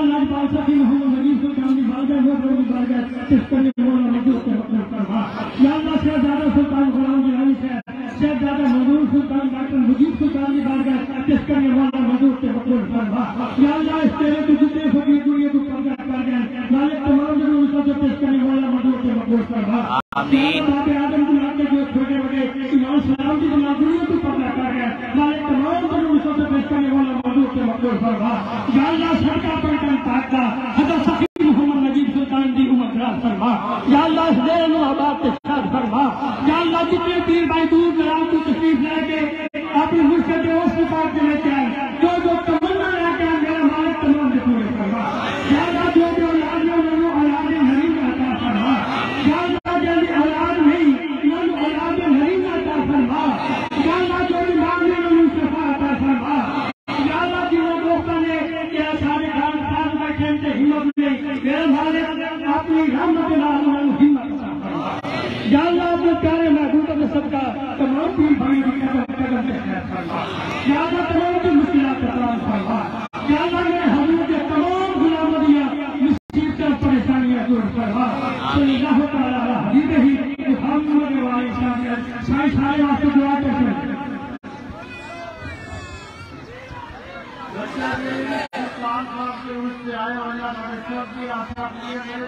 اللہ پالسا کی محمد نجیب سلطان کی بارگاہ میں بڑی بارگاہ اس پر مولا مجود کے مقدر فرما یا اللہ شہزادہ سلطان غلام گیلانی صاحب شہزادہ منظور سلطان ڈاکٹر مجید سلطان کی بارگاہ اس پر مولا مجود کے مقدر فرما یا اللہ اس تیرے کو جتنے فقیر دنیا کو پردہ کر گئے مالک تمام ضرورتوں سے پیش کرنے والا مجود کے مقدر فرما آمین باپ آدم کی نام کے جو چھوٹے بڑے امام سلام کی دنیا کو پردہ کر گئے مالک تمام ضرورتوں سے پیش کرنے والا مجود کے مقدر فرما یا اللہ سرکا پر کن تاکتا حضرت سخی محمد نجیب سلطان دی عمر دراز فرما یا اللہ اس دیر و آباد کے ساتھ فرما یا اللہ جتنے پیر بھائی دور دراز کی تشریف لے کے اپنی مرشد دوست پاک کے لے کے آئے جو تمنا لے کے میرا مالک تمام سے پورے فرما یا اللہ جو اولاد میں انہوں اولاد حریم عطا فرما یا اللہ جلدی اولاد نہیں انہوں اولاد حریم عطا فرما یا اللہ جو بیمار میں انہوں شفا عطا فرما یا اللہ جنہوں دوستوں نے کیا سارے گھر ساتھ بیٹھے سے ہمت میں میرے مالک اپنی رحمت اللہ ہمت عطا فرما یا اللہ اپنے پیارے محبوب کے صدقہ تمام پیر بھائی کی قدم سے خیر فرما یا اللہ تمام کی مشکلات کا سلام فرما یا اللہ میرے حضور کے تمام غلاموں مصیبتیں اور پریشانیاں دور فرما صلی اللہ تعالیٰ علیہ حبیبہ ہی محمد و آلہ سارے واسطے دعا کرتے ہیں اسلام آپ کے اس سے آئے اور اللہ مدد کی آسان کیے گئے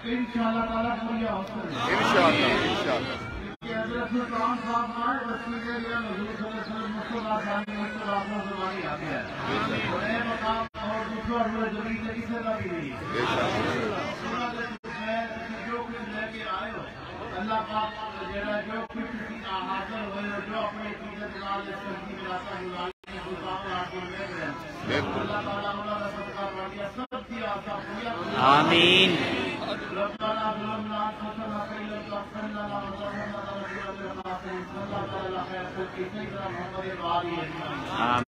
انشاءاللہ تعالیٰ پوری ہوتا ہے انشاءاللہ حضرت سلطان صاحب آئے بچی کے لیے حضور صلی اللہ علیہ وسلم مصطفیٰ ثانی مصطفیٰ اپنا زمانی آتے ہیں اور اے مقام اور دوسرا روح زمین سے کسے کا بھی نہیں سورہ کے جو کچھ لے کے آئے ہو اللہ پاک جو کچھ حاصل ہوئے ہو جو اپنے عقیدت نال اس کی وراثت گزاری گزار آپ کو لے گئے اللہ تعالیٰ انہوں نے صدقہ پڑھ دیا سب کی آسا پوریا آمین ربنا ظلمنا انفسنا فإن لم تغفر لنا وترحمنا لنكونن من الخاسرين صلى الله عليه وسلم محمد وآله